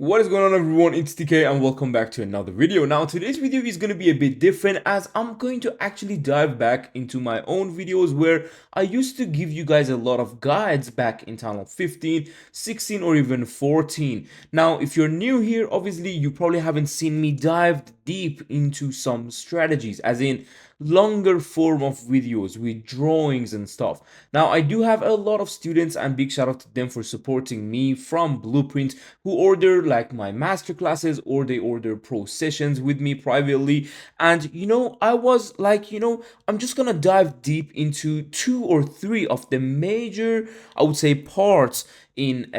What is going on, everyone? It's TK and welcome back to another video. Now today's video is going to be a bit different as I'm going to actually dive back into my own videos where I used to give you guys a lot of guides back in channel 15, 16 or even 14. Now if you're new here, obviously you probably haven't seen me dive deep into some strategies, as in longer form of videos with drawings and stuff. Now I do have a lot of students, and big shout out to them for supporting me from Blueprint, who order like my master classes or they order pro sessions with me privately. And I was like, I'm just gonna dive deep into 2 or 3 of the major, I would say, parts in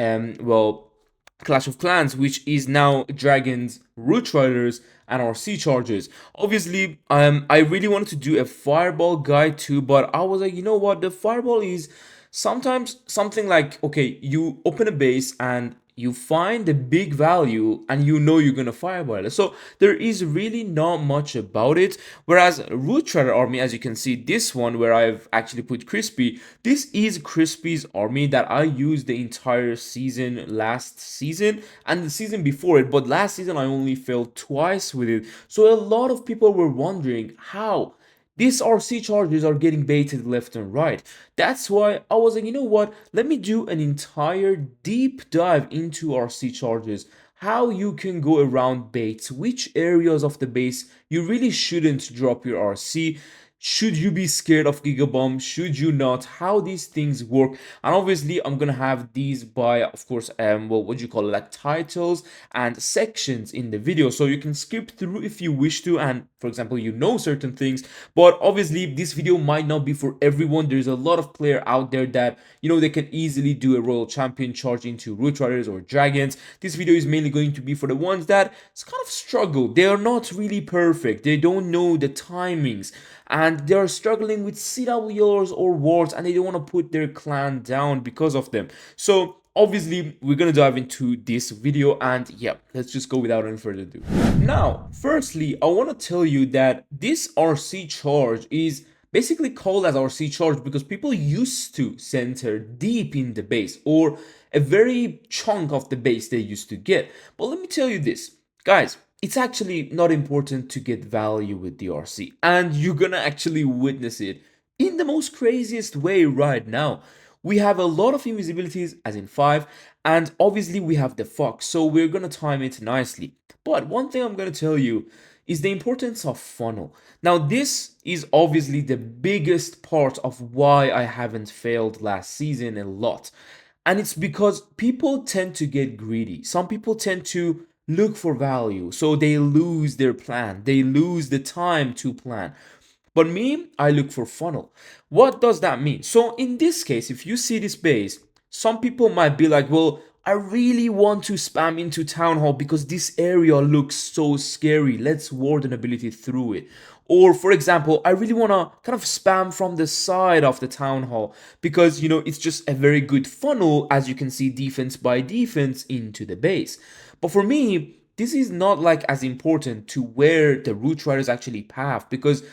Clash of Clans, which is now Dragons, Root Riders, and our Sea Chargers. Obviously, I really wanted to do a Fireball guide too, but I was like, you know what? The Fireball is sometimes something like, okay, you open a base and you find the big value and you're gonna fireball it. So there is really not much about it. Whereas Root Trader Army, as you can see, this one where I've actually put Crispy, this is Crispy's army that I used the entire season last season and the season before it, but last season I only failed twice with it. So a lot of people were wondering how these RC charges are getting baited left and right. That's why I was like, you know what? Let me do an entire deep dive into RC charges. How you can go around baits, which areas of the base you really shouldn't drop your RC. Should you be scared of Gigabomb? Should you not? How these things work? And obviously, I'm gonna have these by, of course, what do you call it, like titles and sections in the video, so you can skip through if you wish to. And for example, certain things, but obviously, this video might not be for everyone. There's a lot of player out there that they can easily do a Royal Champion charge into Root Riders or Dragons. This video is mainly going to be for the ones that kind of struggle. They are not really perfect. They don't know the timings, and they are struggling with CWRs or wards, and they don't want to put their clan down because of them. So obviously we're gonna dive into this video, and yeah, let's just go without any further ado. Now firstly, I want to tell you that this RC charge is basically called as RC charge because people used to center deep in the base, or a very chunk of the base they used to get. But let me tell you this, guys, it's actually not important to get value with the RC, and you're gonna actually witness it in the most craziest way right now. We have a lot of invisibilities, as in 5, and obviously we have the Fox, so we're gonna time it nicely. But one thing I'm gonna tell you is the importance of funnel. Now this is obviously the biggest part of why I haven't failed last season a lot. And it's because people tend to get greedy. Some people tend to look for value, so they lose their plan. They lose the time to plan. But me, I look for funnel. What does that mean? So in this case, if you see this base, some people might be like, well, I really want to spam into Town Hall because this area looks so scary. Let's ward an ability through it. Or for example, I really want to kind of spam from the side of the Town Hall because, it's just a very good funnel, as you can see, defense by defense into the base. But for me, this is not like as important to where the Root Riders actually path, because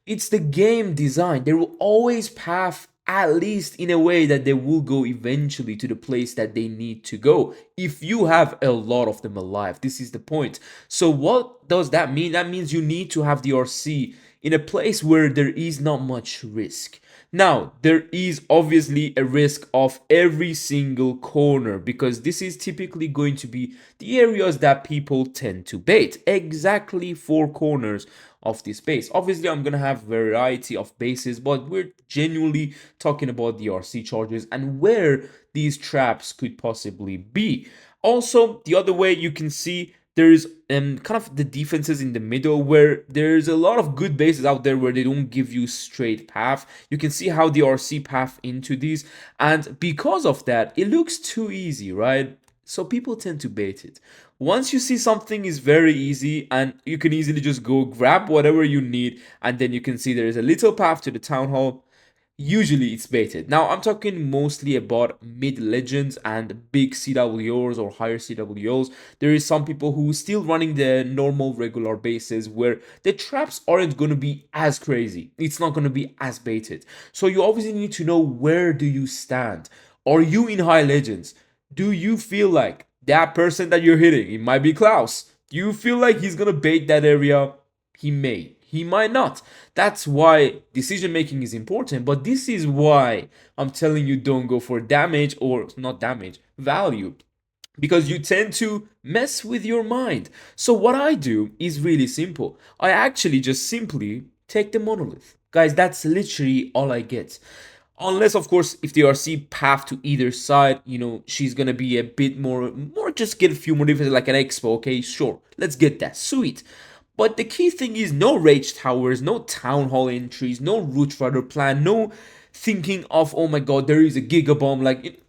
it's the game design. They will always path at least in a way that they will go eventually to the place that they need to go if you have a lot of them alive. This is the point. So what does that mean? That means you need to have the RC in a place where there is not much risk. Now, there is obviously a risk of every single corner, because this is typically going to be the areas that people tend to bait. Exactly 4 corners of this base. Obviously, I'm gonna have variety of bases, but we're genuinely talking about the RC charges and where these traps could possibly be. Also, the other way you can see there's kind of the defenses in the middle, where there's a lot of good bases out there where they don't give you straight path. You can see how the RC path into these, and because of that, it looks too easy, right? So people tend to bait it. Once you see something is very easy and you can easily just go grab whatever you need, and then you can see there is a little path to the Town Hall, usually it's baited. Now I'm talking mostly about mid legends and big CWOs or higher CWOs. There is some people who still running the normal regular bases where the traps aren't going to be as crazy. It's not going to be as baited. So you obviously need to know, where do you stand? Are you in high legends? Do you feel like that person that you're hitting, it might be Klaus. You feel like he's gonna bait that area, he may. He might not. That's why decision making is important. But this is why I'm telling you don't go for damage, or not damage, value, because you tend to mess with your mind. So what I do is really simple. I actually just simply take the monolith. Guys, that's literally all I get. Unless, of course, if the RC path to either side, she's gonna be a bit more just get a few more defenses like an expo. Okay, sure, let's get that, sweet. But the key thing is no rage towers, no town hall entries, no root rider plan, no thinking of, oh my god, there is a giga bomb. Like,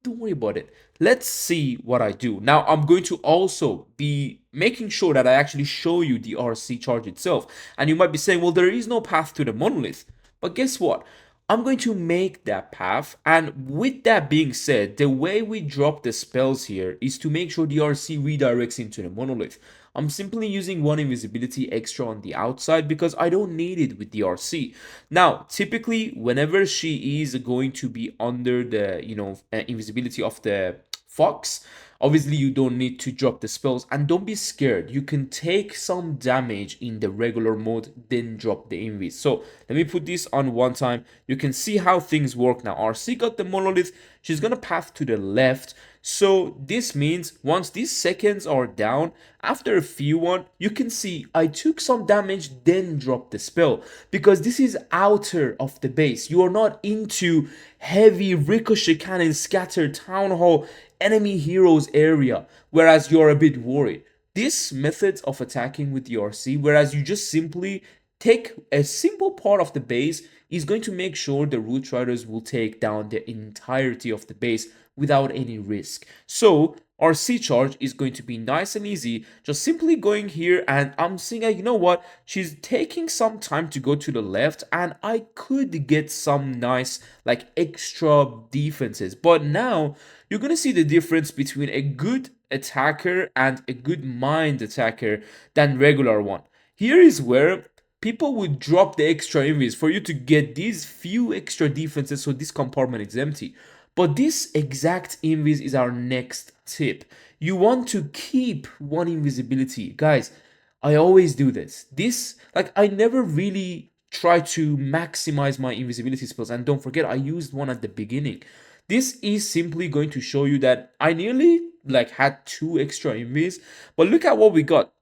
don't worry about it. Let's see what I do. Now, I'm going to also be making sure that I actually show you the RC charge itself. And you might be saying, well, there is no path to the monolith. But guess what? I'm going to make that path, and with that being said, the way we drop the spells here is to make sure the RC redirects into the monolith. I'm simply using one invisibility extra on the outside because I don't need it with the RC. Now, typically, whenever she is going to be under the, invisibility of the Fox, obviously you don't need to drop the spells, and don't be scared. You can take some damage in the regular mode, then drop the invis. So let me put this on one time. You can see how things work now. RC got the monolith. She's gonna path to the left. So this means once these seconds are down, after a few one, you can see I took some damage, then dropped the spell, because this is outer of the base. You are not into heavy ricochet cannon, scatter, town hall, enemy heroes area, whereas you're a bit worried. This method of attacking with the RC, whereas you just simply take a simple part of the base, is going to make sure the root riders will take down the entirety of the base without any risk. So our C charge is going to be nice and easy, just simply going here, and I'm seeing, you know what, she's taking some time to go to the left, and I could get some nice like extra defenses. But now you're gonna see the difference between a good attacker and a good mind attacker than regular one. Here is where people would drop the extra invis for you to get these few extra defenses, so this compartment is empty. But this exact invis is our next tip. You want to keep one invisibility. Guys, I always do this. Like, I never really try to maximize my invisibility spells. And don't forget, I used one at the beginning. This is simply going to show you that I nearly like had 2 extra invis. But look at what we got.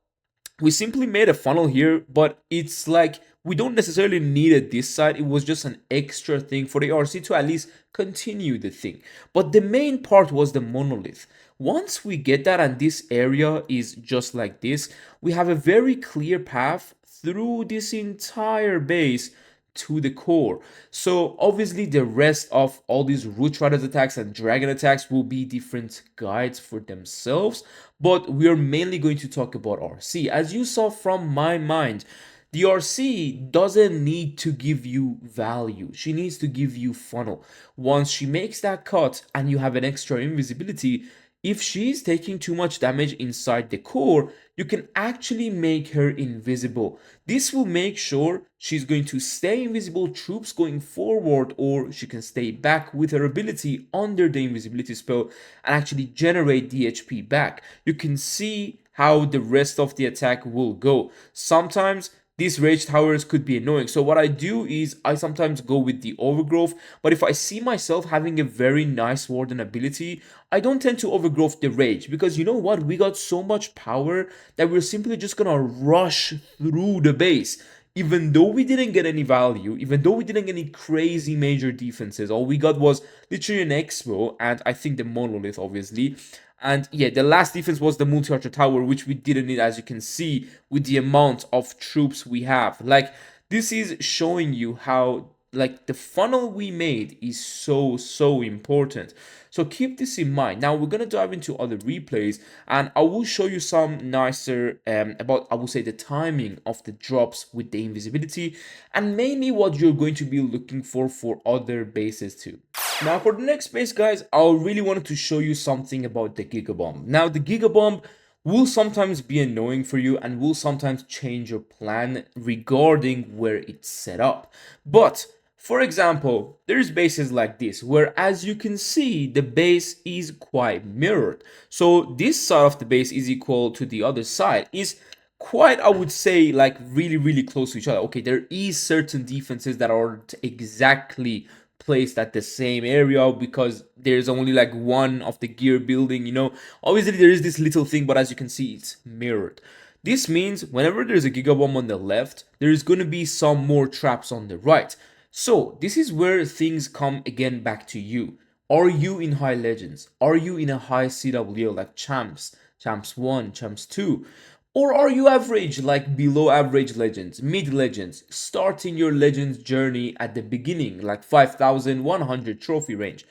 We simply made a funnel here, but it's like we don't necessarily need it this side. It was just an extra thing for the RC to at least continue the thing. But the main part was the monolith. Once we get that and this area is just like this, we have a very clear path through this entire base to the core. So obviously the rest of all these root riders attacks and dragon attacks will be different guides for themselves, but we are mainly going to talk about RC. As you saw from my mind, the RC doesn't need to give you value. She needs to give you funnel. Once she makes that cut and you have an extra invisibility, if she's taking too much damage inside the core, you can actually make her invisible. This will make sure she's going to stay invisible troops going forward, or she can stay back with her ability under the invisibility spell and actually generate the HP back. You can see how the rest of the attack will go. Sometimes these rage towers could be annoying. So what I do is I sometimes go with the overgrowth, but if I see myself having a very nice warden ability, I don't tend to overgrowth the rage, because you know what? We got so much power that we're simply just gonna rush through the base. Even though we didn't get any value, even though we didn't get any crazy major defenses, all we got was literally an expo and I think the monolith, obviously. And yeah, the last defense was the multi-archer tower, which we didn't need, as you can see, with the amount of troops we have. Like, this is showing you how, like, the funnel we made is so important. So keep this in mind. Now we're gonna dive into other replays, and I will show you some nicer about, I will say, the timing of the drops with the invisibility, and mainly what you're going to be looking for other bases too. Now for the next base, guys, I really wanted to show you something about the Giga Bomb. Now the Giga Bomb will sometimes be annoying for you and will sometimes change your plan regarding where it's set up. But For example, there's bases like this, where as you can see, the base is quite mirrored. So this side of the base is equal to the other side, is quite, I would say, like really close to each other. Okay, there is certain defenses that aren't exactly placed at the same area because there's only like one of the gear building, obviously there is this little thing, but as you can see, it's mirrored. This means whenever there's a gigabomb on the left, there's going to be some more traps on the right. So this is where things come again back to you. Are you in high legends? Are you in a high CWL like champs, champs 1, champs 2? Or are you average, like below average legends, mid legends, starting your legends journey at the beginning, like 5100 trophy range?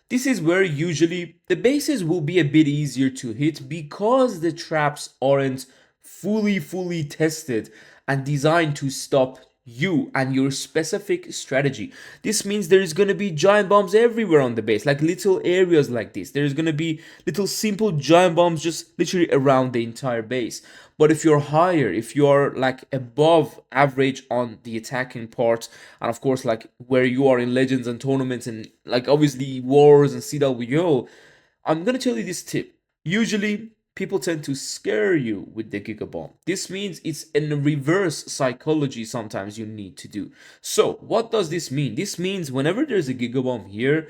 This is where usually the bases will be a bit easier to hit because the traps aren't fully tested and designed to stop you and your specific strategy. This means there is going to be giant bombs everywhere on the base, like little areas like this. There's going to be little simple giant bombs just literally around the entire base. But if you're higher, if you're like above average on the attacking part, and of course like where you are in legends and tournaments and like obviously wars and CWO, I'm gonna tell you this tip. Usually people tend to scare you with the gigabomb. This means it's in reverse psychology sometimes you need to do. So what does this mean? This means whenever there's a gigabomb here,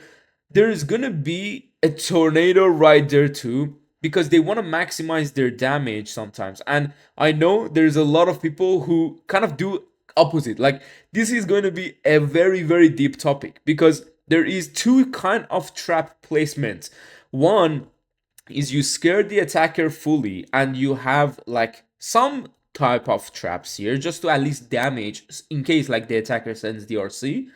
there's gonna be a tornado right there too, because they want to maximize their damage sometimes. And I know there's a lot of people who kind of do opposite. Like this is going to be a very deep topic because there is two kind of trap placement. One is you scare the attacker fully and you have like some type of traps here just to at least damage in case like the attacker sends the RC.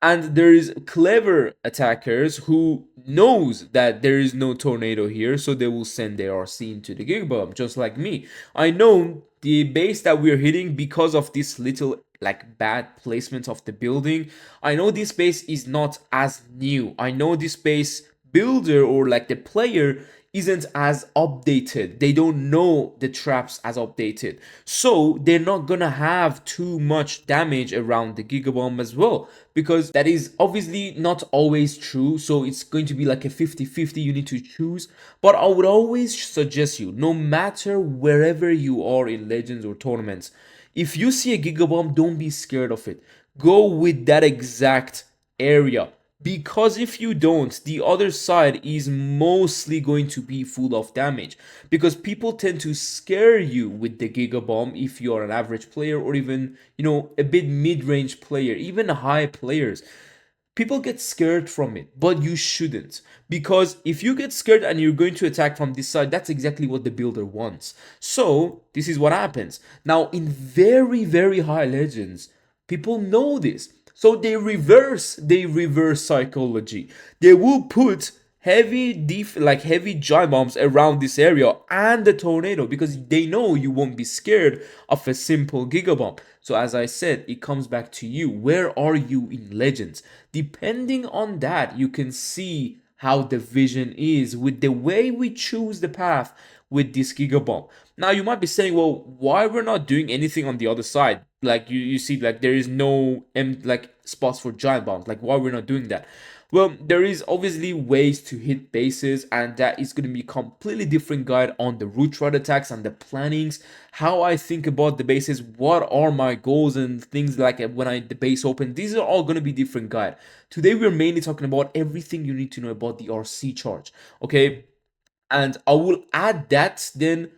And there is clever attackers who knows that there is no tornado here, so they will send their RC into the gigabomb, just like me. I know the base that we're hitting because of this little like bad placement of the building. I know this base is not as new. I know this base builder or like the player isn't as updated. They don't know the traps as updated. So they're not gonna have too much damage around the gigabomb as well, because that is obviously not always true. So it's going to be like a 50-50, you need to choose. But I would always suggest you, no matter wherever you are in legends or tournaments, if you see a gigabomb, don't be scared of it. Go with that exact area. Because if you don't, the other side is mostly going to be full of damage. Because people tend to scare you with the gigabomb if you are an average player or even, a bit mid-range player, even high players. People get scared from it, but you shouldn't. Because if you get scared and you're going to attack from this side, that's exactly what the builder wants. So, this is what happens. Now, in very high legends, people know this. So they reverse psychology. They will put heavy giant bombs around this area and the tornado because they know you won't be scared of a simple gigabomb. So as I said, it comes back to you. Where are you in legends? Depending on that, you can see how the vision is with the way we choose the path with this gigabomb. Now you might be saying, well, why we're not doing anything on the other side? Like you see, like there is no like spots for giant bombs. Like why we're not doing that? Well, there is obviously ways to hit bases, and that is going to be a completely different guide on the root rod attacks and the plannings, how I think about the bases, what are my goals and things like when the base open. These are all going to be different guide. Today we're mainly talking about everything you need to know about the RC charge. Okay, and I will add that then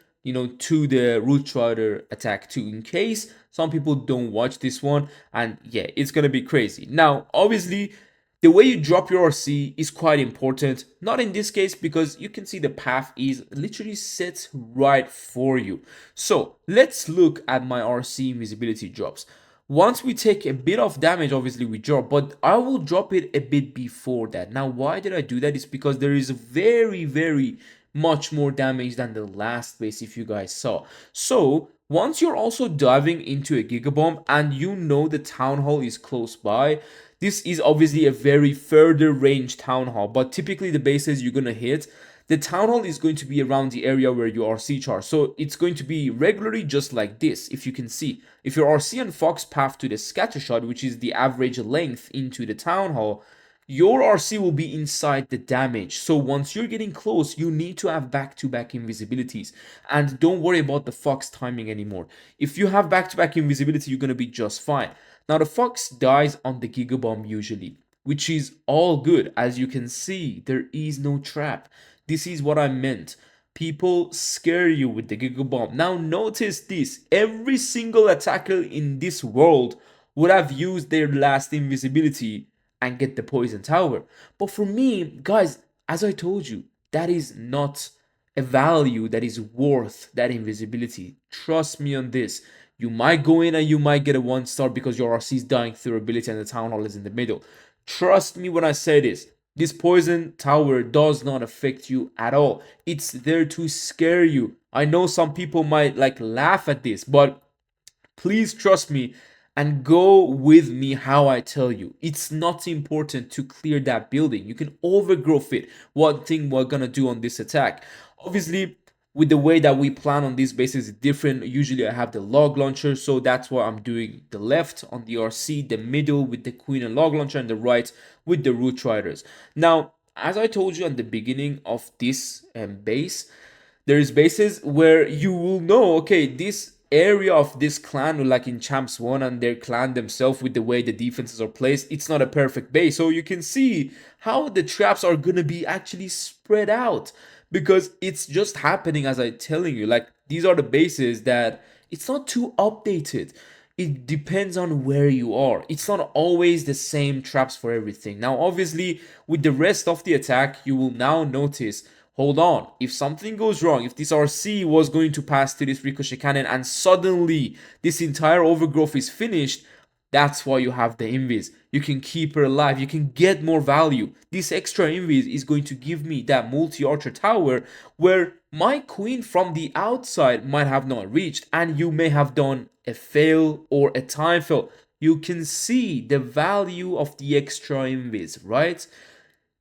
to the root rider attack too, in case some people don't watch this one. And yeah, it's gonna be crazy. Now obviously the way you drop your RC is quite important, not in this case because you can see the path is literally set right for you. So let's look at my RC invisibility drops. Once we take a bit of damage, obviously we drop, but I will drop it a bit before that. Now why did I do that? It's because there is very much more damage than the last base, if you guys saw. So once you're also diving into a gigabomb and you know the town hall is close by, this is obviously a very further range town hall, but typically the bases you're gonna hit, The town hall is going to be around the area where your RC charge. So it's going to be regularly just like this. If you can see, if your RC and Fox path to the scatter shot, which is the average length into the town hall, your RC will be inside the damage. So once you're getting close, you need to have back-to-back invisibilities. And don't worry about the Fox timing anymore. If you have back-to-back invisibility, you're going to be just fine. Now the Fox dies on the Giga Bomb usually, which is all good. As you can see, there is no trap. This is what I meant. People scare you with the Giga Bomb. Now notice this. Every single attacker in this world would have used their last invisibility and get the poison tower. But for me, guys, as I told you, that is not a value that is worth that invisibility. Trust me on this. You might go in and you might get a 1-star because your RC is dying through ability and the town hall is in the middle. Trust me when I say this. This poison tower does not affect you at all. It's there to scare you. I know some people might like laugh at this, but please trust me and go with me how I tell you. It's not important to clear that building. You can overgrow it. One thing we're gonna do on this attack. Obviously, with the way that we plan on this base is different. Usually I have the log launcher, so that's why I'm doing the left on the RC, the middle with the queen and log launcher, and the right with the root riders. Now, as I told you at the beginning of this base, there is bases where you will know, okay, this area of this clan, like in Champs 1 and their clan themselves, with the way the defenses are placed, it's not a perfect base. So you can see how the traps are gonna be actually spread out, because it's just happening as I'm telling you. Like, these are the bases that it's not too updated. It depends on where you are. It's not always the same traps for everything. Now, obviously, with the rest of the attack, you will now notice, hold on, if something goes wrong, if this RC was going to pass to this ricochet cannon and suddenly this entire overgrowth is finished, that's why you have the invis. You can keep her alive, you can get more value. This extra invis is going to give me that multi-archer tower where my queen from the outside might have not reached, and you may have done a fail or a time fail. You can see the value of the extra invis, right?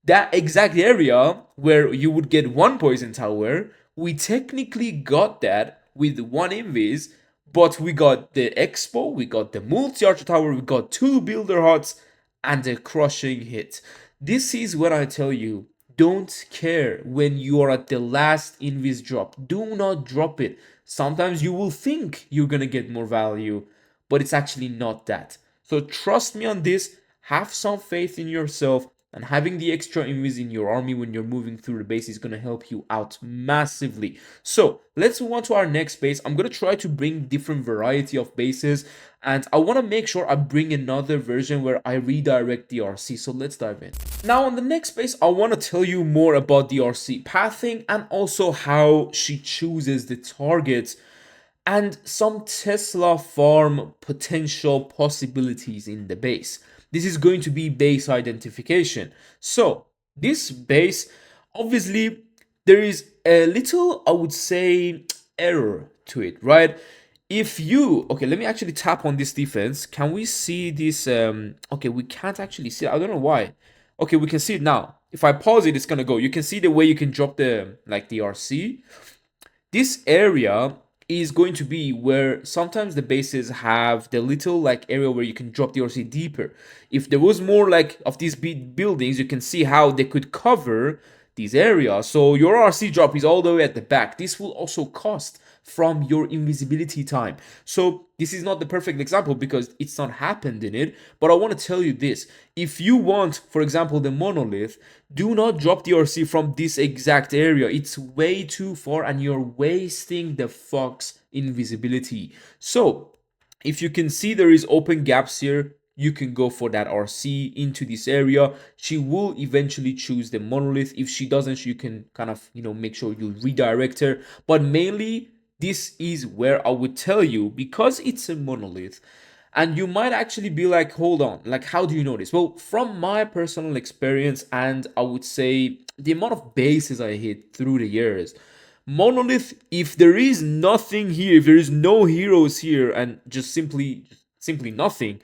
That exact area where you would get one poison tower, we technically got that with one invis, but we got the expo, we got the multi-archer tower, we got 2 builder huts, and a crushing hit. This is what I tell you. Don't care when you are at the last invis drop. Do not drop it. Sometimes you will think you're gonna get more value, but it's actually not that. So trust me on this. Have some faith in yourself. And having the extra invis in your army when you're moving through the base is going to help you out massively. So let's move on to our next base. I'm going to try to bring different variety of bases. And I want to make sure I bring another version where I redirect the RC. So let's dive in. Now on the next base, I want to tell you more about the RC pathing and also how she chooses the targets and some Tesla farm potential possibilities in the base. This is going to be base identification. So this base, obviously, there is a little, I would say, error to it, right? If you, okay, let me actually tap on this defense. Can we see this? Okay, we can't actually see it. I don't know why. Okay, we can see it now. If I pause it, it's gonna go. You can see the way you can drop the, like the RC. This area is going to be where sometimes the bases have the little like area where you can drop the RC deeper. If there was more like of these big buildings, you can see how they could cover these areas. So your RC drop is all the way at the back. This will also cost from your invisibility time. So this is not the perfect example because it's not happened in it, but I want to tell you this. If you want, for example, the monolith, do not drop the RC from this exact area. It's way too far and you're wasting the Fox invisibility. So if you can see there is open gaps here, you can go for that RC into this area. She will eventually choose the monolith. If she doesn't, you can kind of, make sure you redirect her. But mainly, this is where I would tell you, because it's a monolith, and you might actually be like, hold on, like, how do you know this? Well, from my personal experience, and I would say the amount of bases I hit through the years, monolith, if there is nothing here, if there is no heroes here, and just simply nothing,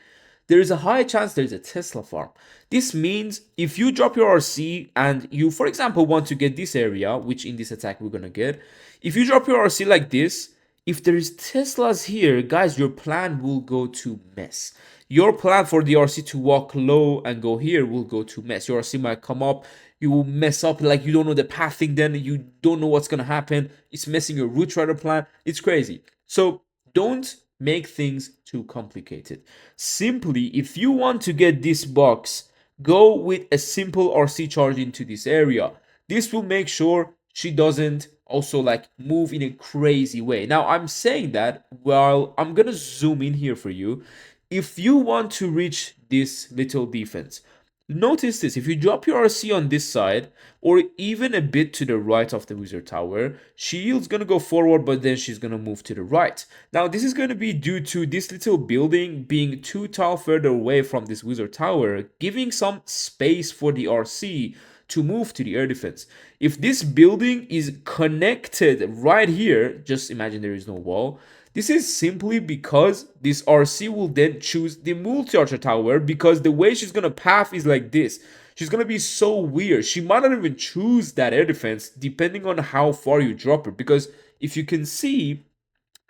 there is a high chance there's a Tesla farm. This means if you drop your RC and you, for example, want to get this area, which in this attack we're gonna get, if you drop your RC like this, if there is Teslas here, guys, your plan will go to mess. Your plan for the RC to walk low and go here will go to mess. Your RC might come up, you will mess up, like you don't know the pathing, then you don't know what's gonna happen. It's messing your route rider plan. It's crazy. So don't make things too complicated. Simply, if you want to get this box, go with a simple RC charge into this area. This will make sure she doesn't also like move in a crazy way. Now I'm saying that while I'm gonna zoom in here for you. If you want to reach this little defense, notice this: if you drop your RC on this side or even a bit to the right of the wizard tower, shield's gonna go forward, but then she's gonna move to the right. Now this is gonna be due to this little building being too tall further away from this wizard tower, giving some space for the RC to move to the air defense. If this building is connected right here, just imagine there is no wall. This is simply because this RC will then choose the multi-archer tower, because the way she's gonna path is like this. She's gonna be so weird. She might not even choose that air defense depending on how far you drop her, because if you can see,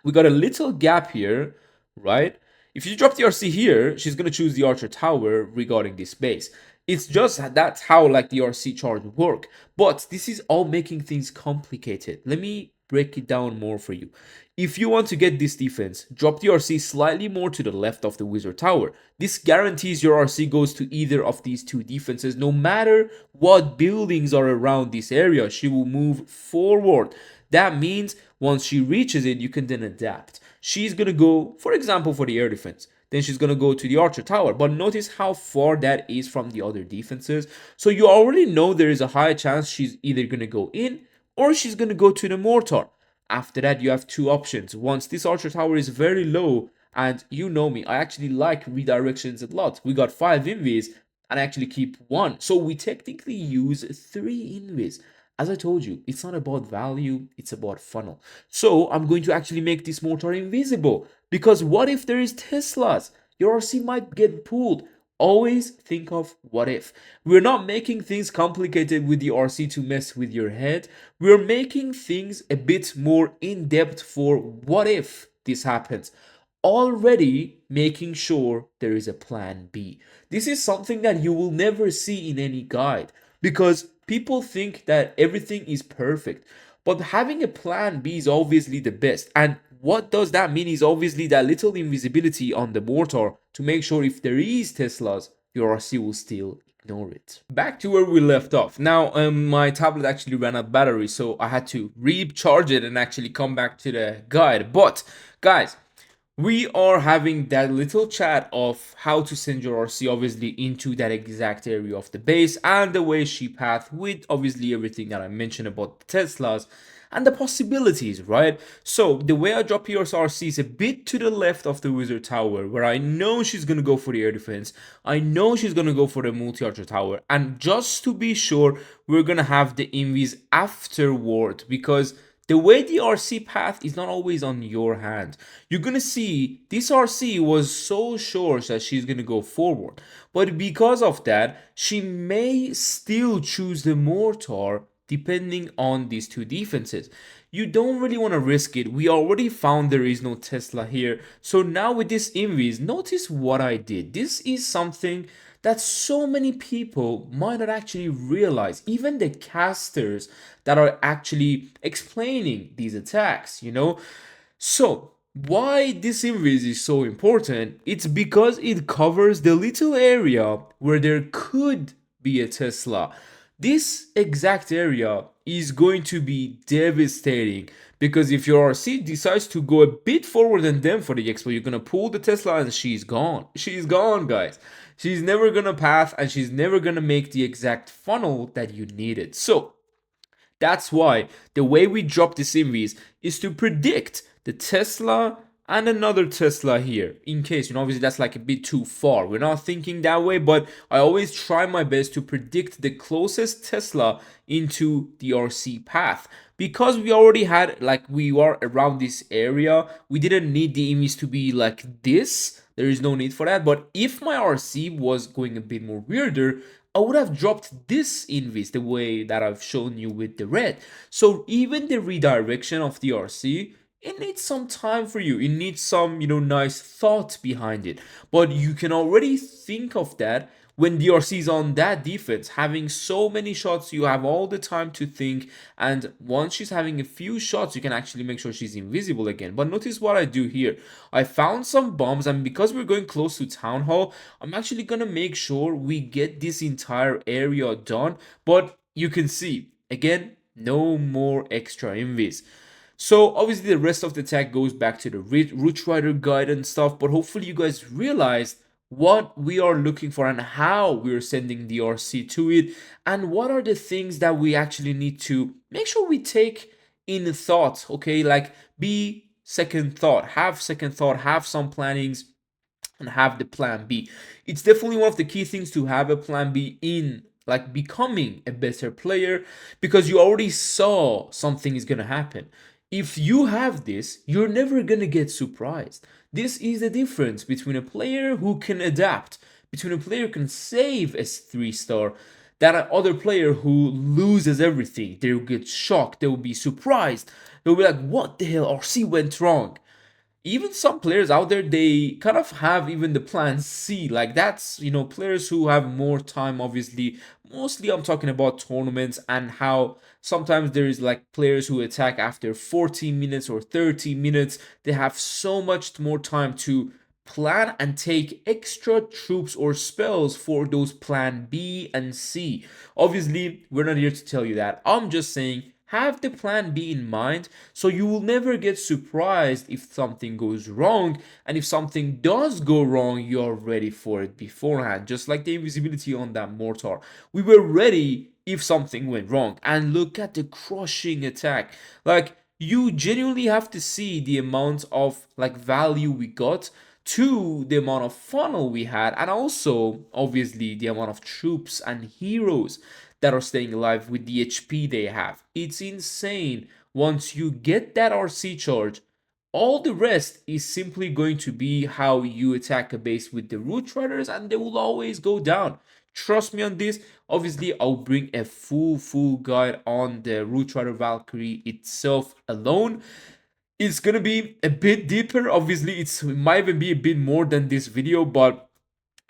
we got a little gap here, right? If you drop the RC here, she's gonna choose the archer tower regarding this base. It's just that's how like the RC charge work. But this is all making things complicated. Let me break it down more for you. If you want to get this defense, drop the RC slightly more to the left of the wizard tower. This guarantees your RC goes to either of these two defenses. No matter what buildings are around this area, she will move forward. That means once she reaches it, you can then adapt. She's gonna go, for example, for the air defense. Then she's gonna go to the archer tower. But notice how far that is from the other defenses. So you already know there is a high chance she's either gonna go in or she's gonna go to the mortar. After that, you have two options. Once this archer tower is very low, and you know me, I actually like redirections a lot. We got 5 invis and I actually keep 1. So we technically use 3 invis. As I told you, it's not about value, it's about funnel. So I'm going to actually make this mortar invisible, because what if there is Teslas? Your RC might get pulled. Always think of what if. We're not making things complicated with the RC to mess with your head. We're making things a bit more in-depth for what if this happens. Already making sure there is a plan B. This is something that you will never see in any guide, because people think that everything is perfect. But having a plan B is obviously the best. And what does that mean is obviously that little invisibility on the mortar to make sure if there is Teslas, your RC will still ignore it. Back to where we left off. Now, my tablet actually ran out of battery, so I had to recharge it and actually come back to the guide. But, guys, we are having that little chat of how to send your RC obviously into that exact area of the base, and the way she path with obviously everything that I mentioned about the Teslas and the possibilities, right? So the way I drop your RC is a bit to the left of the wizard tower, where I know she's gonna go for the air defense. I know she's gonna go for the multi-archer tower, and just to be sure, we're gonna have the invis afterward, because the way the RC path is not always on your hand. You're gonna see this RC was so sure that she's gonna go forward, but because of that, she may still choose the mortar depending on these two defenses. You don't really want to risk it. We already found there is no Tesla here. So now with this invis, notice what I did. This is something that so many people might not actually realize, even the casters that are actually explaining these attacks, you know? So, why this invis is so important? It's because it covers the little area where there could be a Tesla. This exact area is going to be devastating, because if your RC decides to go a bit forward than them for the expo, you're gonna pull the Tesla and she's gone. She's gone, guys. She's never gonna path, and she's never gonna make the exact funnel that you needed. So that's why the way we drop this invis is to predict the Tesla and another Tesla here, in case, you know, obviously that's like a bit too far. We're not thinking that way, but I always try my best to predict the closest Tesla into the RC path. Because we already had, like, we are around this area, we didn't need the invis to be like this. There is no need for that. But if my RC was going a bit more weirder, I would have dropped this invis the way that I've shown you with the red. So even the redirection of the RC, it needs some time for you. It needs some, nice thought behind it. But you can already think of that when DRC is on that defense, having so many shots, you have all the time to think. And once she's having a few shots, you can actually make sure she's invisible again. But notice what I do here. I found some bombs, and because we're going close to Town Hall, I'm actually gonna make sure we get this entire area done. But you can see, again, no more extra invis. So obviously the rest of the tag goes back to the Root Rider guide and stuff, but hopefully you guys realized what we are looking for and how we're sending the RC to it, and what are the things that we actually need to make sure we take in thought, okay? Like be second thought, have some plannings, and have the plan B. It's definitely one of the key things to have a plan B in like becoming a better player, because you already saw something is gonna happen. If you have this, you're never gonna get surprised. This is the difference between a player who can adapt, between a player who can save a 3-star, that other player who loses everything. They'll get shocked, they'll be surprised, they'll be like, what the hell, RC went wrong. Even some players out there, they kind of have even the plan C. Like that's, players who have more time, obviously. Mostly I'm talking about tournaments, and how sometimes there is like players who attack after 14 minutes or 30 minutes. They have so much more time to plan and take extra troops or spells for those plan B and C. Obviously, we're not here to tell you that. I'm just saying, have the plan B in mind, so you will never get surprised if something goes wrong, and if something does go wrong, you're ready for it beforehand. Just like the invisibility on that mortar, we were ready if something went wrong. And look at the crushing attack. Like, you genuinely have to see the amount of like value we got to the amount of funnel we had, and also obviously the amount of troops and heroes that are staying alive with the HP they have. It's insane. Once you get that RC charge, all the rest is simply going to be how you attack a base with the Root Riders, and they will always go down. Trust me on this. Obviously, I'll bring a full guide on the Root Rider Valkyrie itself alone. It's gonna be a bit deeper. Obviously, it might even be a bit more than this video, but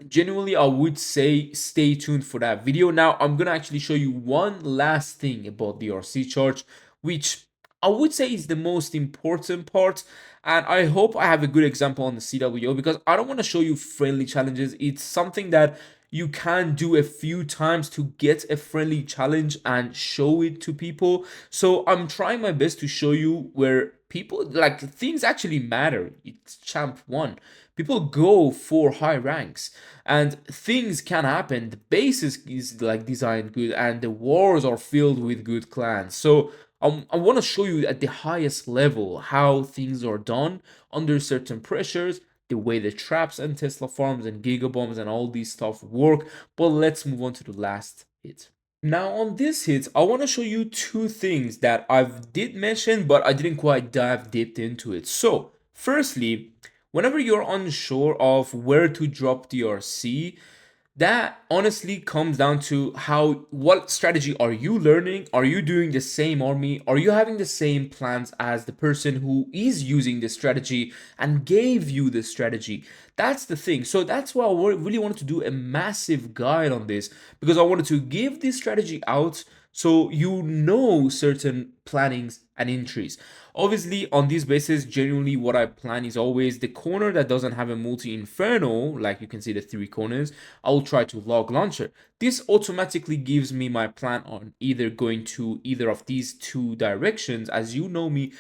genuinely I would say stay tuned for that video. Now I'm gonna actually show you one last thing about the RC charge, which I would say is the most important part, and I hope I have a good example on the CWO, because I don't want to show you friendly challenges. It's something that you can do a few times to get a friendly challenge and show it to people. So I'm trying my best to show you where people, like, things actually matter. It's champ 1. People go for high ranks, and things can happen. The base is like designed good, and the wars are filled with good clans. So I want to show you at the highest level how things are done under certain pressures, the way the traps and Tesla farms and gigabombs and all these stuff work. But let's move on to the last hit. Now on this hit, I want to show you two things that I've did mention, but I didn't quite dive deep into it. So firstly, whenever you're unsure of where to drop the RC, that honestly comes down to what strategy are you learning? Are you doing the same army? Are you having the same plans as the person who is using the strategy and gave you the strategy? That's the thing. So that's why I really wanted to do a massive guide on this, because I wanted to give this strategy out so you know certain plannings and entries. Obviously, on this basis, generally what I plan is always the corner that doesn't have a multi-inferno, like you can see the 3 corners, I'll try to log launcher. This automatically gives me my plan on either going to either of these 2 directions. As you know me,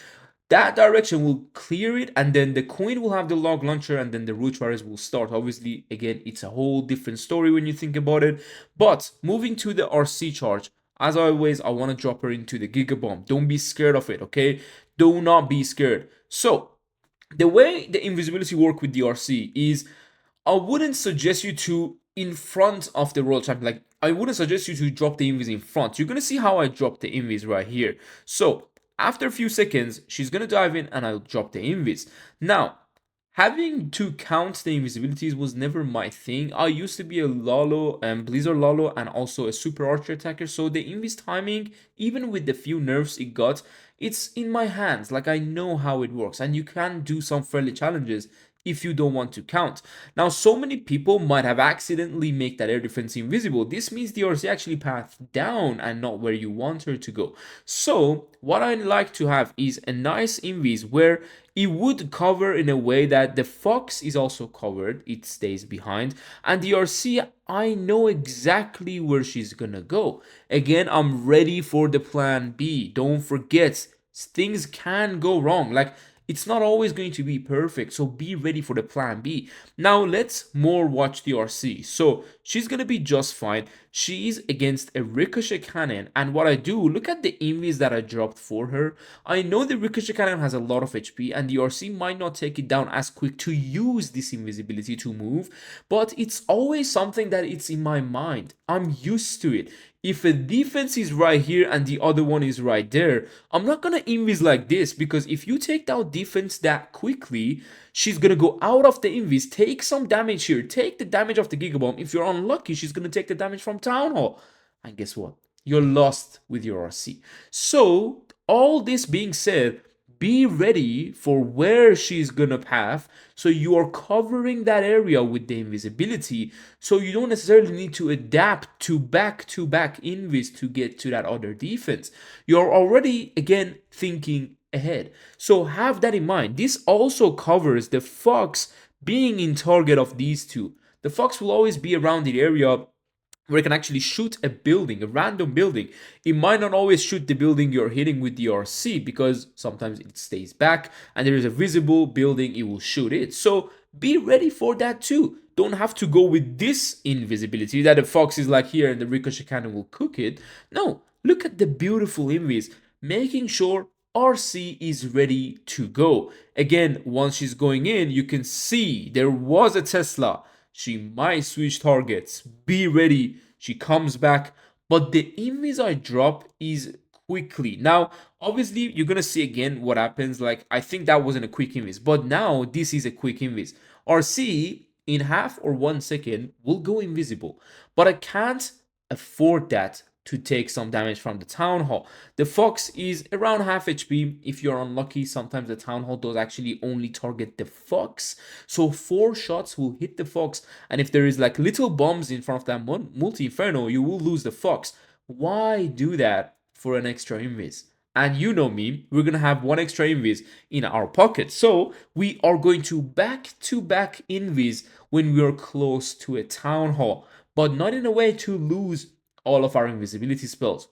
that direction will clear it, and then the coin will have the log launcher, and then the root riders will start. Obviously, again, it's a whole different story when you think about it. But moving to the RC charge, as always, I want to drop her into the Giga Bomb. Don't be scared of it, okay? Do not be scared. So, the way the invisibility work with the RC is, I wouldn't suggest you to in front of the world champion. Like, I wouldn't suggest you to drop the invis in front. You're gonna see how I drop the invis right here. So, after a few seconds, she's gonna dive in and I'll drop the invis. Now, Having to count the invisibilities was never my thing. I used to be a Lalo and Blizzard Lalo and also a super archer attacker, so the invis timing, even with the few nerfs it got, it's in my hands. Like, I know how it works, and you can do some friendly challenges if you don't want to count. Now, so many people might have accidentally make that air defense invisible. This means the RC actually pathed down and not where you want her to go. So what I like to have is a nice invis where it would cover in a way that the fox is also covered, it stays behind, and the RC, I know exactly where she's gonna go. Again, I'm ready for the plan B. Don't forget, things can go wrong. Like, it's not always going to be perfect, so be ready for the plan B. Now let's more watch the RC. So she's gonna be just fine. She's against a ricochet cannon, and what I do, look at the invis that I dropped for her. I know the ricochet cannon has a lot of HP, and the RC might not take it down as quick to use this invisibility to move, but it's always something that it's in my mind. I'm used to it. If a defense is right here and the other one is right there, I'm not gonna invis like this, because if you take down defense that quickly, she's gonna go out of the invis, take some damage here, take the damage of the Gigabomb. If you're unlucky, she's gonna take the damage from Town Hall. And guess what? You're lost with your RC. So, all this being said, be ready for where she's gonna path, so you are covering that area with the invisibility, so you don't necessarily need to adapt to back invis to get to that other defense. You're already again thinking ahead, so have that in mind. This also covers the fox being in target of these two. The fox will always be around the area where it can actually shoot a building, a random building. It might not always shoot the building you're hitting with the RC, because sometimes it stays back and there is a visible building, it will shoot it. So be ready for that too. Don't have to go with this invisibility that the fox is like here and the ricochet cannon will cook it. No, look at the beautiful invis, making sure RC is ready to go. Again, once she's going in, you can see there was a Tesla. She might switch targets. Be ready. She comes back. But the invis I drop is quickly. Now, obviously, you're going to see again what happens. Like, I think that wasn't a quick invis. But now, this is a quick invis. RC, in half or 1 second, will go invisible. But I can't afford that to take some damage from the Town Hall. The Fox is around half HP. If you're unlucky, sometimes the Town Hall does actually only target the Fox. So 4 shots will hit the Fox, and if there is like little bombs in front of that multi-inferno, you will lose the Fox. Why do that for an extra invis? And you know me, we're gonna have 1 extra invis in our pocket. So we are going to back-to-back invis when we are close to a Town Hall, but not in a way to lose all of our invisibility spells.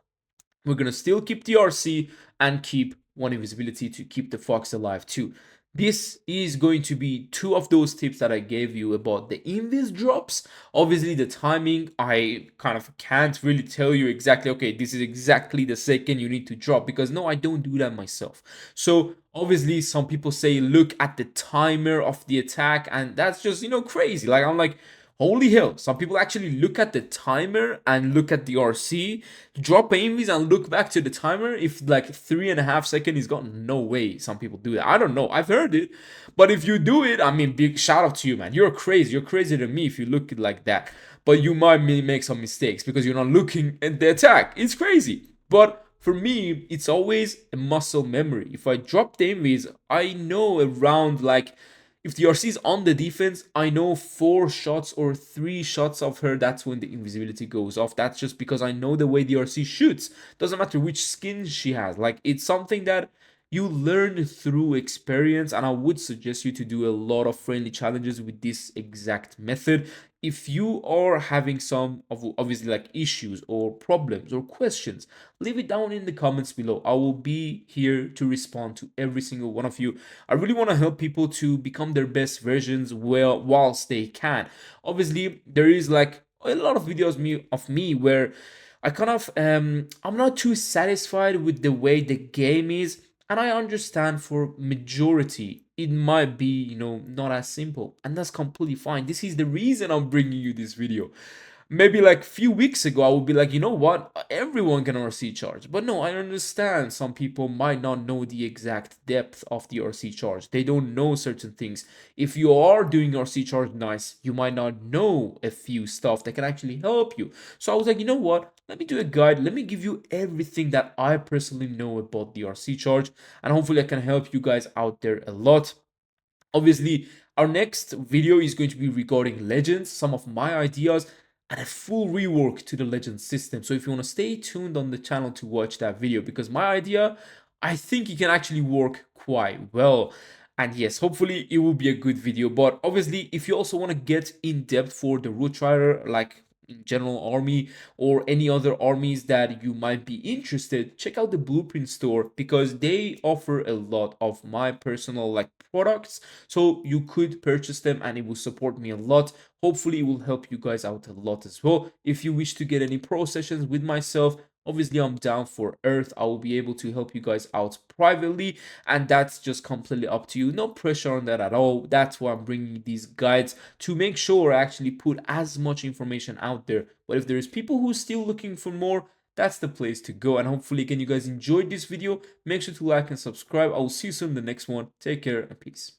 We're gonna still keep the RC and keep 1 invisibility to keep the Fox alive too. This is going to be 2 of those tips that I gave you about the invis drops. Obviously, the timing, I kind of can't really tell you exactly, okay, this is exactly the second you need to drop, because no, I don't do that myself. So obviously, some people say look at the timer of the attack, and that's just, crazy. Like, I'm like, holy hell, some people actually look at the timer and look at the RC, drop invis and look back to the timer. If like 3.5 seconds is gone, no way some people do that. I don't know, I've heard it. But if you do it, I mean, big shout out to you, man. You're crazy. You're crazier than me if you look at like that. But you might make some mistakes because you're not looking at the attack. It's crazy. But for me, it's always a muscle memory. If I drop the invis, I know around like, if the RC is on the defense, I know 4 shots or 3 shots of her, that's when the invisibility goes off. That's just because I know the way the RC shoots. Doesn't matter which skin she has. Like, it's something that you learn through experience, and I would suggest you to do a lot of friendly challenges with this exact method. If you are having some of obviously like issues or problems or questions, leave it down in the comments below. I will be here to respond to every single one of you. I really want to help people to become their best versions whilst they can. Obviously, there is like a lot of videos of me where I kind of I'm not too satisfied with the way the game is, and I understand for majority it might be, not as simple, and that's completely fine. This is the reason I'm bringing you this video. Maybe like few weeks ago, I would be like, you know what, everyone can RC charge. But no, I understand some people might not know the exact depth of the RC charge. They don't know certain things. If you are doing RC charge nice, you might not know a few stuff that can actually help you. So I was like, you know what, let me do a guide. Let me give you everything that I personally know about the RC charge, and hopefully I can help you guys out there a lot. Obviously, our next video is going to be regarding Legends, some of my ideas, and a full rework to the Legends system. So if you want to stay tuned on the channel to watch that video, because my idea, I think it can actually work quite well. And yes, hopefully it will be a good video. But obviously, if you also want to get in depth for the Root Rider, like in general army or any other armies that you might be interested, check out the Blueprint store, because they offer a lot of my personal like products, so you could purchase them and it will support me a lot. Hopefully it will help you guys out a lot as well. If you wish to get any pro sessions with myself, obviously I'm down for Earth. I will be able to help you guys out privately, and that's just completely up to you. No pressure on that at all. That's why I'm bringing these guides, to make sure I actually put as much information out there. But if there's people who are still looking for more, that's the place to go. And hopefully again you guys enjoyed this video. Make sure to like and subscribe. I will see you soon in the next one. Take care and peace.